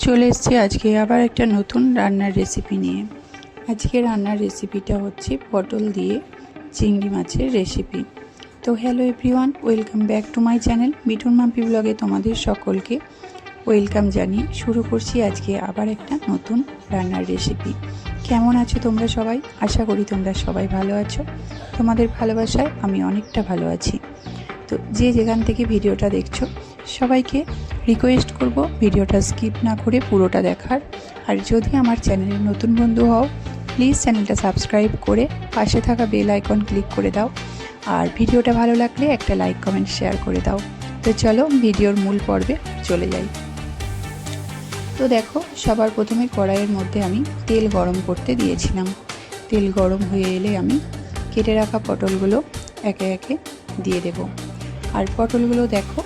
চলে এসেছি আজকে আবার একটা নতুন রান্নার রেসিপি নিয়ে। আজকে রান্নার রেসিপিটা হচ্ছে পটল দিয়ে চিংড়ি মাছের রেসিপি। তো hello everyone, welcome back to my channel Mithun Mampi ব্লগে তোমাদের সকলকে ওয়েলকাম জানিয়ে শুরু করছি আজকে আবার একটা নতুন রান্নার রেসিপি। কেমন আছো তোমরা সবাই? আশা করি তোমরা সবাই ভালো আছো। তোমাদের ভালোবাসায় আমি অনেকটা ভালো আছি। তো যে যেখান থেকে ভিডিওটা দেখছো সবাইকে রিকোয়েস্ট করব ভিডিওটা স্কিপ না করে পুরোটা দেখার। আর যদি আমার চ্যানেলের নতুন বন্ধু হও প্লিজ চ্যানেলটা সাবস্ক্রাইব করে পাশে থাকা বেল আইকন ক্লিক করে দাও। আর ভিডিওটা ভালো লাগলে একটা লাইক কমেন্ট শেয়ার করে দাও। তো চলো ভিডিওর মূল পর্বে চলে যাই। তো দেখো, সবার প্রথমে কড়াইয়ের মধ্যে আমি তেল গরম করতে দিয়েছিলাম। তেল গরম হয়ে এলে আমি কেটে রাখা পটলগুলো একে একে দিয়ে দেব। আর পটলগুলো দেখো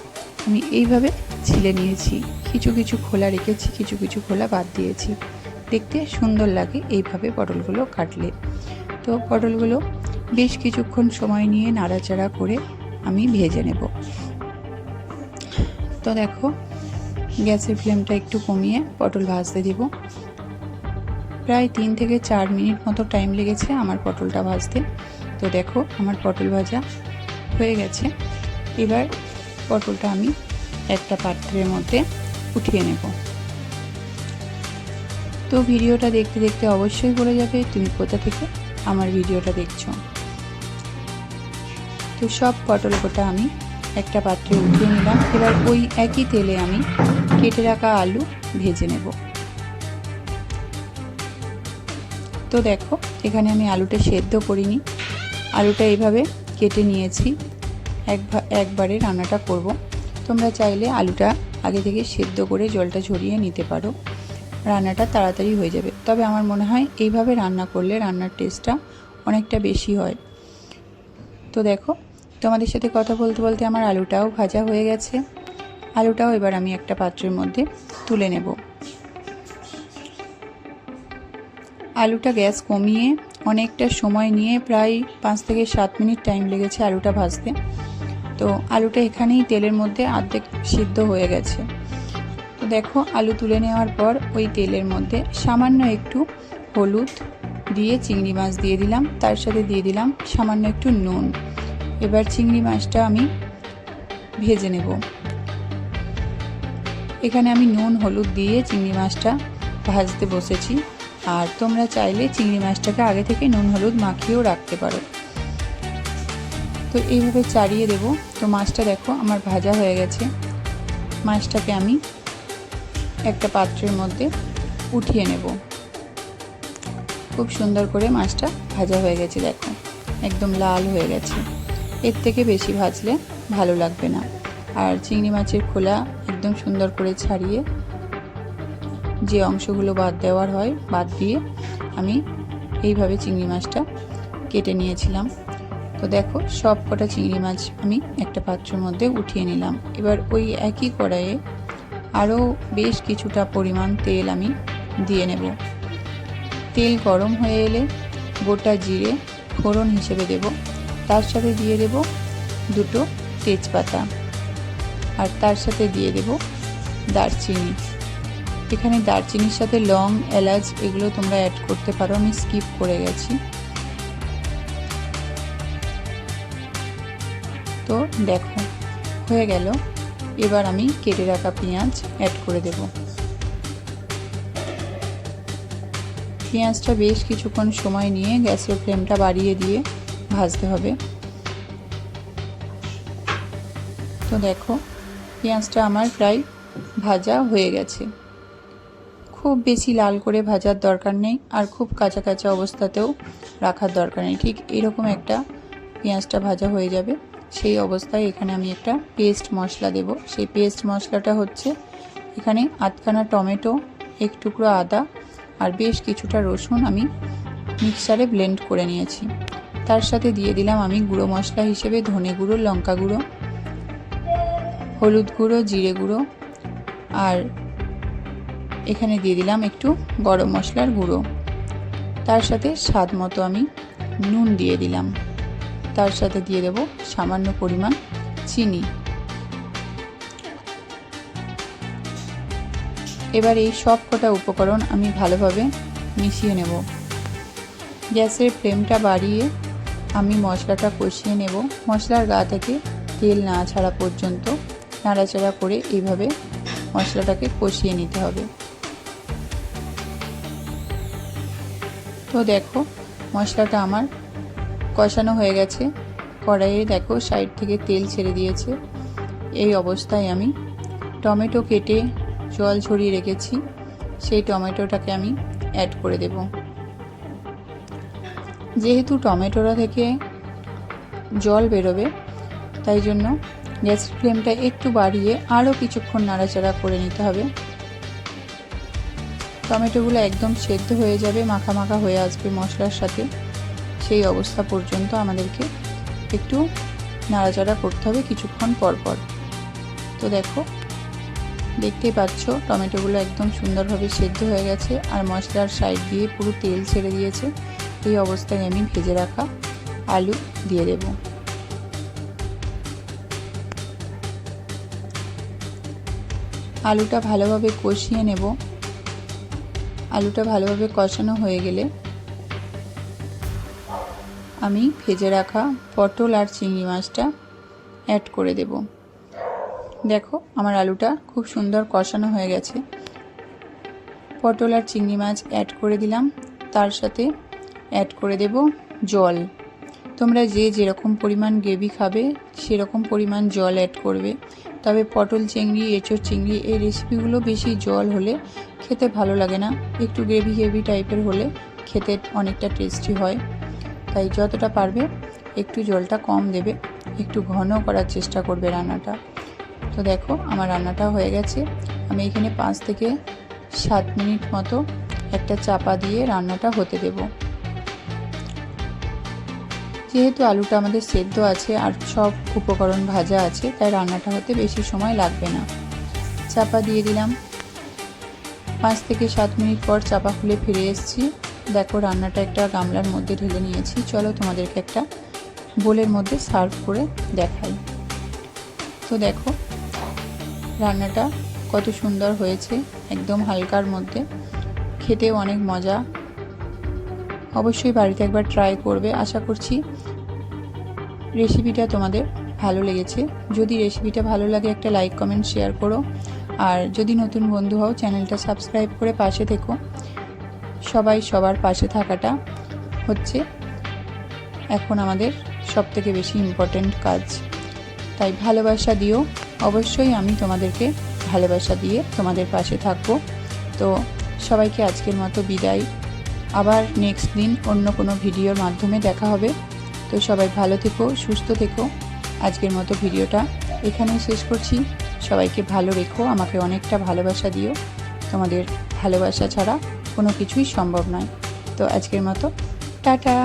আমি এইভাবে ছিলে নিয়েছি, কিছু কিছু খোলা রেখেছি, কিছু কিছু খোলা বাদ দিয়েছি। দেখতে সুন্দর লাগে এইভাবে পটলগুলো কাটলে। তো পটলগুলো বেশ কিছুক্ষণ সময় নিয়ে নাড়াচাড়া করে আমি ভেজে নেব। তো দেখো গ্যাসের ফ্লেমটা একটু কমিয়ে পটল ভাজতে দেব। প্রায় 3 থেকে 4 মিনিট মতো টাইম লেগেছে আমার পটলটা ভাজতে। তো দেখো আমার পটল ভাজা হয়ে গেছে। এবার পটলটা আমি একটা পাত্রের মধ্যে উঠিয়ে নেব। তো ভিডিওটা দেখতে দেখতে অবশ্যই বলে যাবে তুমি কোথা থেকে আমার ভিডিওটা দেখছো। তো সব পটল কোটা আমি একটা পাত্রে উঠিয়ে নিলাম। এবার ওই একই তেলে আমি কেটে রাখা আলু ভেজে নেব। তো দেখো এখানে আমি আলুটা সেদ্ধ করিনি, আলুটা এইভাবে কেটে নিয়েছি। একবারে রান্নাটা করব। তোমরা চাইলে আলুটা আগে থেকে সেদ্ধ করে জলটা ঝরিয়ে নিতে পারো, রান্নাটা তাড়াতাড়ি হয়ে যাবে। তবে আমার মনে হয় এইভাবে রান্না করলে রান্নার টেস্টটা অনেকটা বেশি হয়। তো দেখো তোমাদের সাথে কথা বলতে বলতে আমার আলুটাও ভাজা হয়ে গেছে। আলুটাও এবার আমি একটা পাত্রের মধ্যে তুলে নেব। আলুটা গ্যাস কমিয়ে অনেকটা সময় নিয়ে প্রায় 5 থেকে 7 মিনিট টাইম লেগেছে আলুটা ভাজতে। তো আলুটা এখানেই তেলের মধ্যে অর্ধেক সিদ্ধ হয়ে গেছে। তো দেখো আলু তুলে নেওয়ার পর ওই তেলের মধ্যে সামান্য একটু হলুদ দিয়ে চিংড়ি মাছ দিয়ে দিলাম, তার সাথে দিয়ে দিলাম সামান্য একটু নুন। এবার চিংড়ি মাছটা আমি ভেজে নেব। এখানে আমি নুন হলুদ দিয়ে চিংড়ি মাছটা ভাজতে বসেছি। আর তোমরা চাইলে চিংড়ি মাছটাকে আগে থেকে নুন হলুদ মাখিয়েও রাখতে পারো। তো এইভাবে চাড়িয়ে দেব। তো মাছটা দেখো আমার ভাজা হয়ে গেছে। মাছটাকে আমি একটা পাত্রের মধ্যে উঠিয়ে নেব। খুব সুন্দর করে মাছটা ভাজা হয়ে গেছে, দেখো একদম লাল হয়ে গেছে। এর থেকে বেশি ভাজলে ভালো লাগবে না। আর চিংড়ি মাছের খোলা একদম সুন্দর করে ছাড়িয়ে যে অংশগুলো বাদ দেওয়ার হয় বাদ দিয়ে আমি এইভাবে চিংড়ি মাছটা কেটে নিয়েছিলাম। তো দেখো সব কটা চিংড়ি মাছ আমি একটা পাত্রের মধ্যে উঠিয়ে নিলাম। এবার ওই একই কড়াইয়ে আরও বেশ কিছুটা পরিমাণ তেল আমি দিয়ে নেব। তেল গরম হয়ে এলে গোটা জিরে ফোড়ন হিসেবে দেব, তার সাথে দিয়ে দেব 2টো তেজপাতা, আর তার সাথে দিয়ে দেব দারচিনি। এখানে দারচিনির সাথে লং এলাচ এগুলো তোমরা অ্যাড করতে পারো, আমি স্কিপ করে গেছি। তো দেখো হয়ে গেল। এবার আমি কেটে রাখা পেঁয়াজ অ্যাড করে দেব। পেঁয়াজটা বেশ কিছুক্ষণ সময় নিয়ে গ্যাসের ফ্লেমটা বাড়িয়ে দিয়ে ভাজতে হবে। তো দেখো পেঁয়াজটা আমার প্রায় ভাজা হয়ে গেছে। খুব বেশি লাল করে ভাজার দরকার নেই, আর খুব কাঁচা কাঁচা অবস্থাতেও রাখার দরকার নেই। ঠিক এরকম একটা পেঁয়াজটা ভাজা হয়ে যাবে, সেই অবস্থায় এখানে আমি একটা পেস্ট মশলা দেব। সেই পেস্ট মশলাটা হচ্ছে এখানে 8খানা টমেটো, 1 টুকরো আদা আর বেশ কিছুটা রসুন আমি মিক্সারে ব্লেন্ড করে নিয়েছি। তার সাথে দিয়ে দিলাম আমি গুঁড়ো মশলা হিসেবে ধনে গুঁড়ো, লঙ্কা গুঁড়ো, হলুদ গুঁড়ো, জিরে গুঁড়ো, আর এখানে দিয়ে দিলাম একটু গরম মশলার গুঁড়ো। তার সাথে স্বাদ মতো আমি নুন দিয়ে দিলাম। তার সাথে দিয়ে দেব সামান্য পরিমাণ চিনি। এবার এই সব কটা উপকরণ আমি ভালোভাবে মিশিয়ে নেব। গ্যাসের ফ্লেমটা বাড়িয়ে আমি মশলাটা কষিয়ে নেব। মশলার গা থেকে তেল না ছাড়া পর্যন্ত নাড়াচাড়া করে এইভাবে মশলাটাকে কষিয়ে নিতে হবে। তো দেখো মশলাটা আমার কষানো হয়ে গেছে। কড়াইয়ে দেখো সাইড থেকে তেল ছেড়ে দিয়েছে। এই অবস্থায় আমি টমেটো কেটে জল ঝরিয়ে রেখেছি, সেই টমেটোটাকে আমি অ্যাড করে দেব। যেহেতু টমেটোটা থেকে জল বেরোবে, তাই জন্য গ্যাসের ফ্লেমটা একটু বাড়িয়ে আরও কিছুক্ষণ নাড়াচাড়া করে নিতে হবে। টমেটোগুলো একদম সেদ্ধ হয়ে যাবে, মাখা মাখা হয়ে আসবে মশলার সাথে, সেই অবস্থা পর্যন্ত আমাদেরকে একটু নাড়াচাড়া করতে হবে কিছুক্ষণ পর পর। তো দেখো দেখতেই পাচ্ছ টমেটোগুলো একদম সুন্দরভাবে সেদ্ধ হয়ে গেছে আর মশলার সাইড দিয়ে পুরো তেল ছেড়ে দিয়েছে। এই অবস্থায় আমি ভেজে রাখা আলু দিয়ে দেব। আলুটা ভালোভাবে কষিয়ে নেব। আলুটা ভালোভাবে কষানো হয়ে গেলে আমি ভেজে রাখা পটল আর চিংড়ি মাছটা অ্যাড করে দেব। দেখো আমার আলুটা খুব সুন্দর কষানো হয়ে গেছে। পটল আর চিংড়ি মাছ অ্যাড করে দিলাম, তার সাথে অ্যাড করে দেব জল। তোমরা যে যেরকম পরিমাণ গ্রেভি খাবে সেরকম পরিমাণ জল অ্যাড করবে। তবে পটল চিংড়ি, এঁচোড় চিংড়ি এই রেসিপিগুলো বেশি জল হলে খেতে ভালো লাগে না, একটু গ্রেভি টাইপের হলে খেতে অনেকটা টেস্টি হয়। তাই যতটা পারবে একটু জলটা কম দেবে, একটু ঘন করার চেষ্টা করবে রান্নাটা। তো দেখো আমার রান্নাটা হয়ে গেছে। আমি এখানে 5 থেকে 7 মিনিট মতো একটা চাপা দিয়ে রান্নাটা হতে দেব। যেহেতু আলুটা আমাদের সেদ্ধ আছে আর সব উপকরণ ভাজা আছে, তাই রান্নাটা হতে বেশি সময় লাগবে না। চাপা দিয়ে দিলাম। 5 থেকে 7 মিনিট পর চাপা খুলে ফিরে এসেছি। দেখো রান্নাটা একটা গামলার মধ্যে ঢেলে নিয়েছি। চলো তোমাদেরকে একটা বোলের মধ্যে সার্ভ করে দেখাই। তো দেখো রান্নাটা কত সুন্দর হয়েছে, একদম হালকার মধ্যে, খেতেও অনেক মজা। অবশ্যই বাড়িতে একবার ট্রাই করবে। আশা করছি রেসিপিটা তোমাদের ভালো লেগেছে। যদি রেসিপিটা ভালো লাগে একটা লাইক, কমেন্ট, শেয়ার করো। আর যদি নতুন বন্ধু হও চ্যানেলটা সাবস্ক্রাইব করে পাশে থেকো। সবাই সবার পাশে থাকাটা হচ্ছে এখন আমাদের সবথেকে বেশি ইম্পর্ট্যান্ট কাজ। তাই ভালোবাসা দিও। অবশ্যই আমি তোমাদেরকে ভালোবাসা দিয়ে তোমাদের পাশে থাকবো। তো সবাইকে আজকের মতো বিদায়। আবার নেক্সট দিন অন্য কোনো ভিডিওর মাধ্যমে দেখা হবে। তো সবাই ভালো থেকো, সুস্থ থেকো। আজকের মতো ভিডিওটা এখানেই শেষ করছি। সবাইকে ভালো রেখো, আমাকে অনেকটা ভালোবাসা দিও। তোমাদের ভালোবাসা ছাড়া কোনো কিছুই সম্ভব নয়। তো আজকের মতো টাটা।